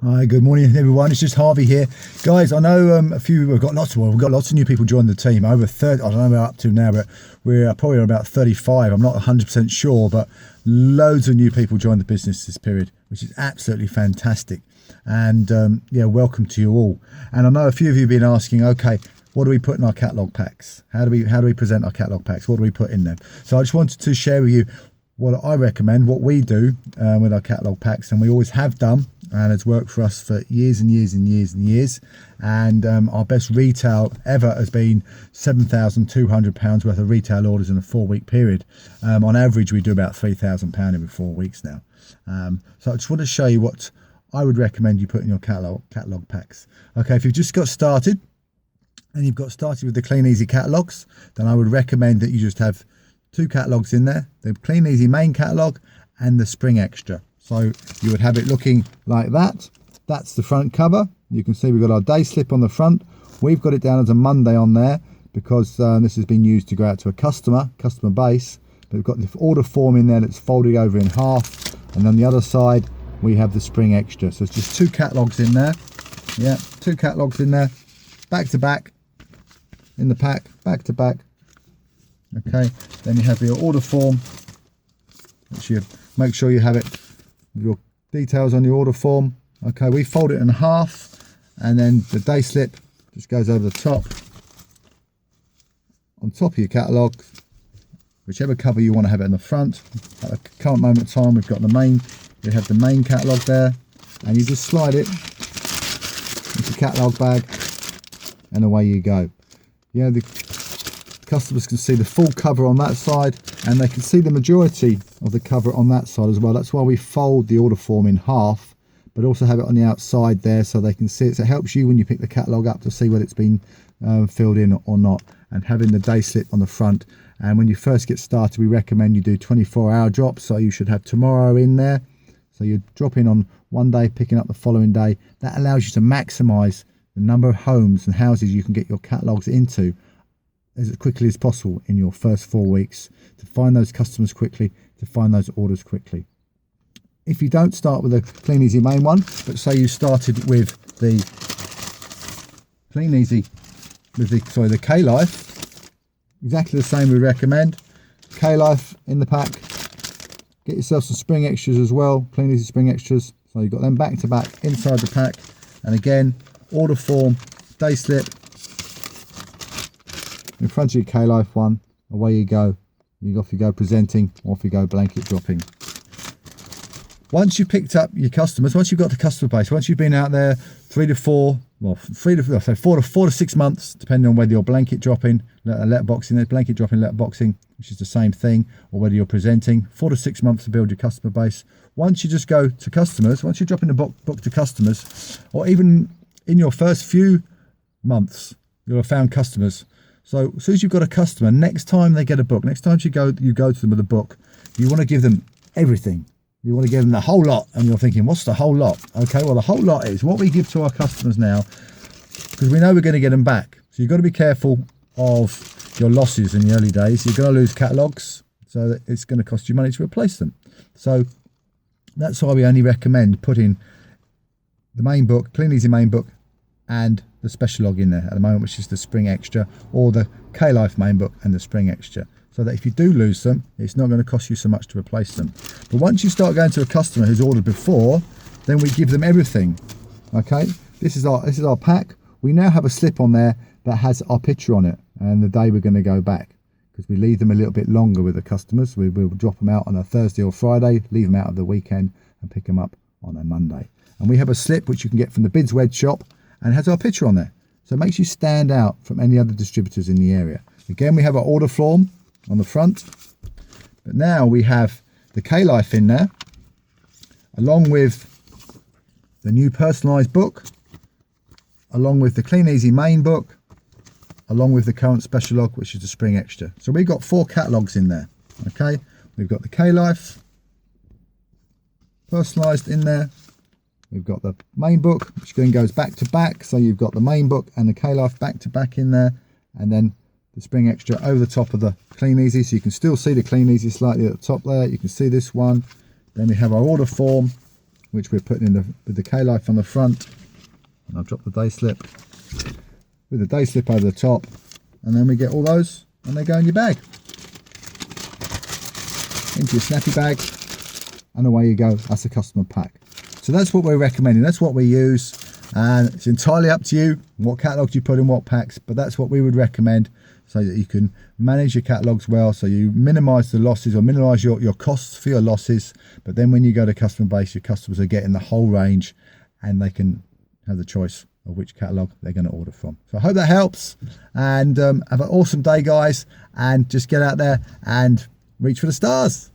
Hi, good morning everyone. It's just Harvey here, guys. I know we've got lots of new people joining the team. Over 30, I don't know what we're up to now, but we're probably about 35. I'm not 100% sure, but loads of new people joined the business this period, which is absolutely fantastic. And yeah, welcome to you all. And I know a few of you have been asking, okay, what do we put in our catalogue packs? How do we present our catalogue packs? What do we put in them? So I just wanted to share with you what I recommend, what we do with our catalogue packs, and we always have done, and it's worked for us for years and years and years and years. And our best retail ever has been £7,200 worth of retail orders in a 4-week period. On average, we do about £3,000 every 4 weeks now. So I just want to show you what I would recommend you put in your catalogue packs. Okay, if you've just got started and you've got started with the Clean Easy catalogues, then I would recommend that you just have 2 catalogues in there, the Clean Easy main catalogue and the Spring Extra. So you would have it looking like that. That's the front cover. You can see we've got our day slip on the front. We've got it down as a Monday on there because this has been used to go out to a customer base. But we've got the order form in there that's folded over in half, and on the other side we have the Spring Extra. So it's just 2 catalogues in there. Yeah, 2 catalogues in there, back to back in the pack, back to back. Okay, then you have your order form, which you make sure you have it with your details on your order form. Okay, we fold it in half, and then the day slip just goes over the top, on top of your catalogue, whichever cover you want to have it in the front. At the current moment in time, we've got the main, we have the main catalogue there, and you just slide it into the catalogue bag, and away you go. Yeah, the customers can see the full cover on that side, and they can see the majority of the cover on that side as well. That's why we fold the order form in half, but also have it on the outside there so they can see it. So it helps you when you pick the catalogue up to see whether it's been filled in or not, and having the day slip on the front. And when you first get started, we recommend you do 24-hour drops, so you should have tomorrow in there. So you drop in on one day, picking up the following day. That allows you to maximise the number of homes and houses you can get your catalogues into as quickly as possible in your first 4 weeks, to find those customers quickly, to find those orders quickly. If you don't start with the Clean Easy main one, but say you started with the Clean Easy, with the K-Life, exactly the same we recommend. K-Life in the pack. Get yourself some Spring Extras as well, Clean Easy Spring Extras. So you've got them back to back inside the pack. And again, order form, day slip, in front of your K-Life one, away you go. Off you go presenting, off you go blanket dropping. Once you've picked up your customers, once you've got the customer base, once you've been out there 4 to 6 months, depending on whether you're blanket dropping, letterboxing, which is the same thing, or whether you're presenting, 4 to 6 months to build your customer base. Once you just go to customers, once you're dropping the book to customers, or even in your first few months, you'll have found customers. So as soon as you've got a customer, next time they get a book, next time you go to them with a book, you want to give them everything. You want to give them the whole lot. And you're thinking, what's the whole lot? Okay, well, the whole lot is what we give to our customers now, because we know we're going to get them back. So you've got to be careful of your losses in the early days. You're going to lose catalogues, so that it's going to cost you money to replace them. So that's why we only recommend putting the main book, Clean Easy main book, and the special log in there at the moment, which is the Spring Extra, or the K-Life main book and the Spring Extra, so that if you do lose them, it's not going to cost you so much to replace them. But once you start going to a customer who's ordered before, then we give them everything. Okay, this is our pack. We now have a slip on there that has our picture on it and the day we're going to go back, because we leave them a little bit longer with the customers. We'll drop them out on a Thursday or Friday, leave them out of the weekend, and pick them up on a Monday. And we have a slip which you can get from the Bids Wed shop, and it has our picture on there, so it makes you stand out from any other distributors in the area. Again, we have our order form on the front, but now we have the K-Life in there, along with the new personalised book, along with the Clean Easy main book, along with the current special log, which is the Spring Extra. So we've got 4 catalogues in there. Okay, we've got the K-Life personalised in there. We've got the main book, which then goes back to back. So you've got the main book and the K-Life back to back in there. And then the Spring Extra over the top of the Clean Easy. So you can still see the Clean Easy slightly at the top there. You can see this one. Then we have our order form, which we're putting in with the K-Life on the front. And I'll drop the day slip with the day slip over the top, and then we get all those and they go in your bag, into your snappy bag, and away you go. That's a customer pack. So that's what we're recommending, that's what we use, and it's entirely up to you what catalogues you put in what packs, but that's what we would recommend, so that you can manage your catalogues well, so you minimize the losses or minimize your costs for your losses. But then when you go to customer base, your customers are getting the whole range and they can have the choice of which catalogue they're going to order from. So I hope that helps, and have an awesome day, guys, and just get out there and reach for the stars.